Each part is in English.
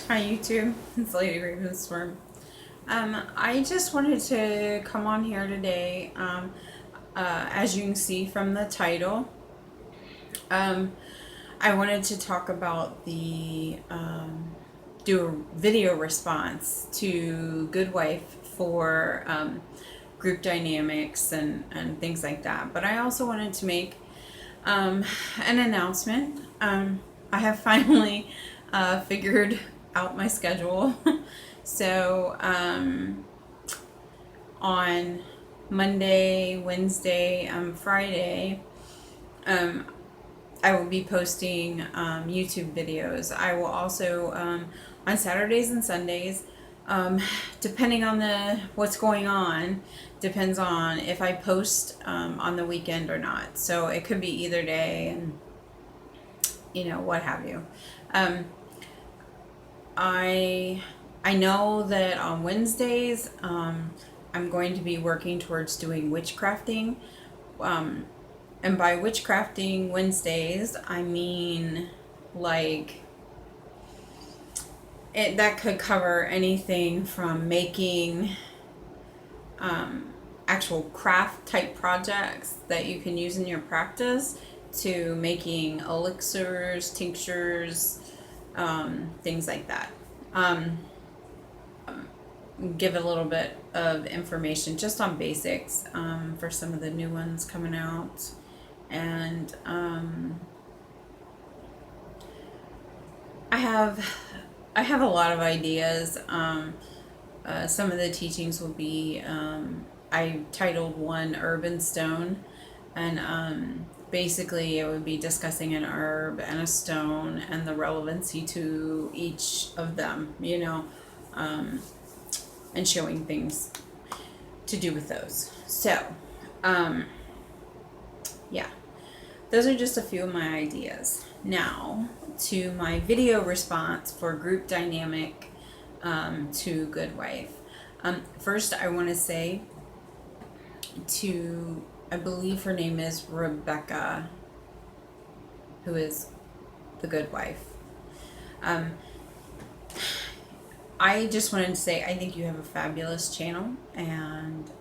Hi YouTube, it's Lady Ravensworm. I just wanted to come on here today. As you can see from the title, um, I wanted to talk about do a video response to Good Wife for group dynamics and things like that. But I also wanted to make an announcement. I have finally figured out my schedule. So on Monday, Wednesday, Friday, I will be posting YouTube videos. I will also on Saturdays and Sundays, depending on what's going on, depends on if I post on the weekend or not. So it could be either day, and what have you. I know that on Wednesdays, I'm going to be working towards doing witchcrafting. And by witchcrafting Wednesdays, I mean like that could cover anything from making actual craft type projects that you can use in your practice to making elixirs, tinctures, things like that. Give a little bit of information just on basics for some of the new ones coming out. And I have a lot of ideas. Some of the teachings will be, I titled one Herb and Stone, and basically it would be discussing an herb and a stone and the relevancy to each of them, and showing things to do with those. So, yeah, those are just a few of my ideas. Now, to my video response for group dynamic to Good Wife. First, I want to say to, I believe her name is Rebecca, who is the Good Wife. I just wanted to say I think you have a fabulous channel, and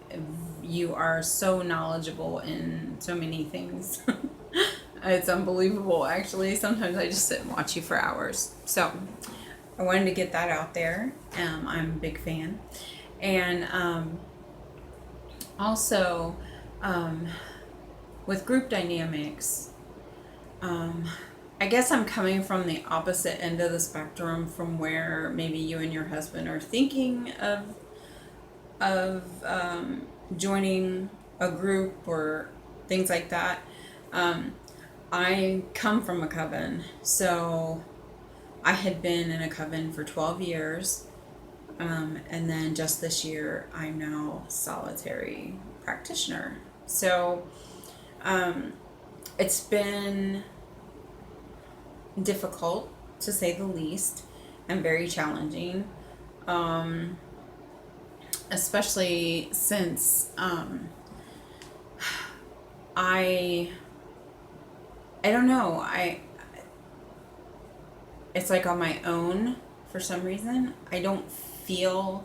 you are so knowledgeable in so many things. It's unbelievable, actually. Sometimes I just sit and watch you for hours. So I wanted to get that out there. I'm a big fan. And also with group dynamics, I guess I'm coming from the opposite end of the spectrum from where maybe you and your husband are thinking of joining a group or things like that. I come from a coven, so I had been in a coven for 12 years, and then just this year I'm now solitary practitioner. So it's been difficult, to say the least, and very challenging, especially since I don't know, it's like on my own for some reason. I don't feel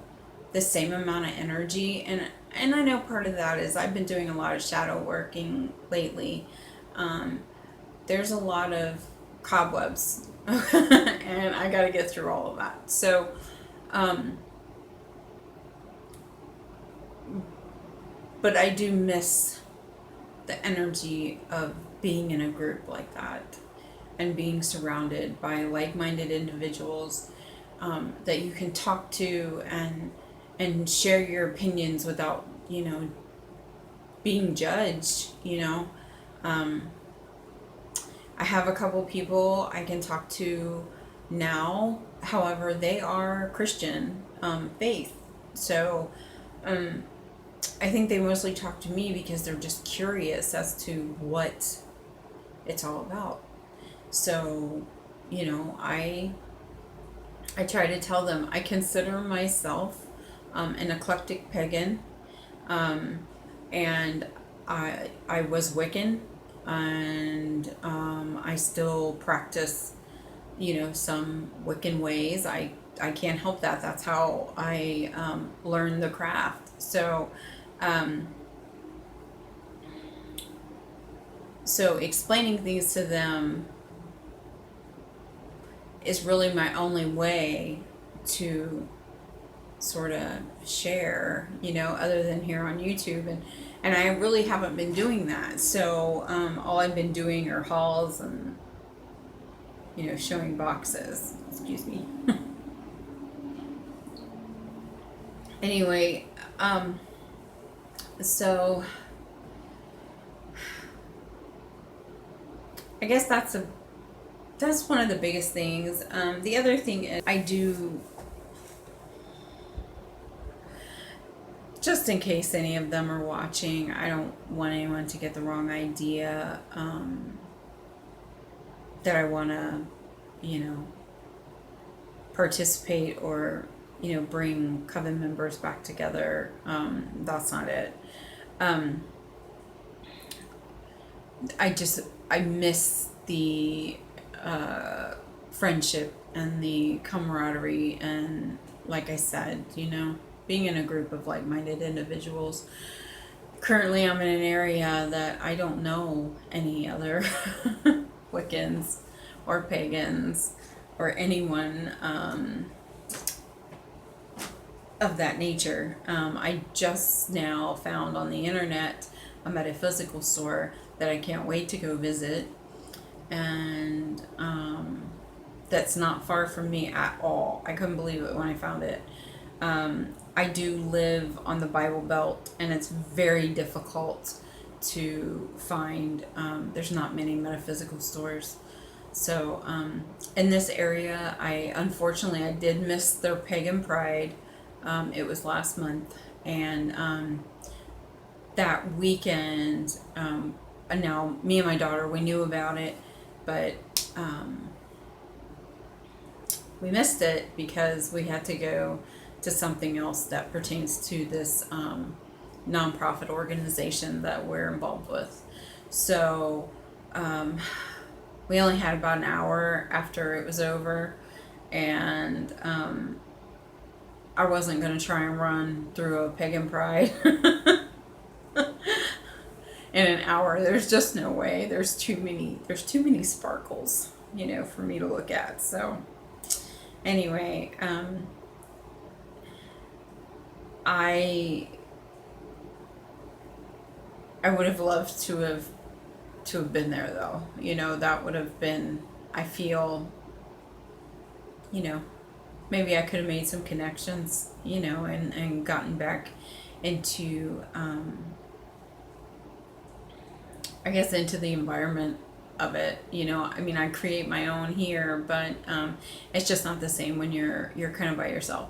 the same amount of energy, and I know part of that is I've been doing a lot of shadow working lately. There's a lot of cobwebs and I got to get through all of that. So but I do miss the energy of being in a group like that and being surrounded by like-minded individuals that you can talk to and share your opinions without being judged. I have a couple people I can talk to now. However, they are Christian faith. So I think they mostly talk to me because they're just curious as to what it's all about. So, I try to tell them I consider myself an eclectic pagan, and I was Wiccan, and I still practice some Wiccan ways. I I can't help that. That's how I learned the craft. So explaining things to them is really my only way to sort of share, other than here on YouTube. And I really haven't been doing that. So all I've been doing are hauls and, showing boxes. Excuse me. Anyway, so I guess that's one of the biggest things. The other thing is I do, just in case any of them are watching, I don't want anyone to get the wrong idea that I want to, participate or, bring coven members back together. That's not it. I miss the friendship and the camaraderie, and like I said, being in a group of like-minded individuals. Currently, I'm in an area that I don't know any other Wiccans or pagans or anyone of that nature. I just now found on the internet a metaphysical store that I can't wait to go visit, and that's not far from me at all. I couldn't believe it when I found it. I do live on the Bible Belt, and it's very difficult to find. There's not many metaphysical stores. So in this area, unfortunately I did miss their Pagan Pride. It was last month, and that weekend, and now me and my daughter, we knew about it, but we missed it because we had to go to something else that pertains to this nonprofit organization that we're involved with. So we only had about an hour after it was over, and I wasn't going to try and run through a pagan pride in an hour. There's just no way. There's too many sparkles, for me to look at. So anyway, I would have loved to have been there, though. That would have been, I feel, maybe I could have made some connections, and gotten back into, I guess, into the environment of it. I create my own here, but it's just not the same when you're kind of by yourself.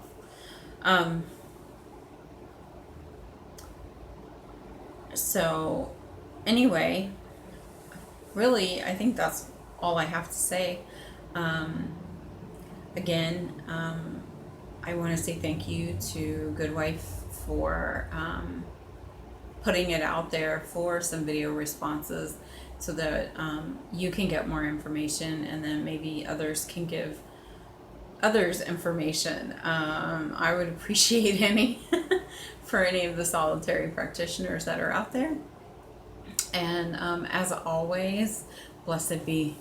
So anyway, really, I think that's all I have to say. Again, I want to say thank you to Guidwife for putting it out there for some video responses, so that you can get more information, and then maybe others can give others information. I would appreciate any for any of the solitary practitioners that are out there. And as always, blessed be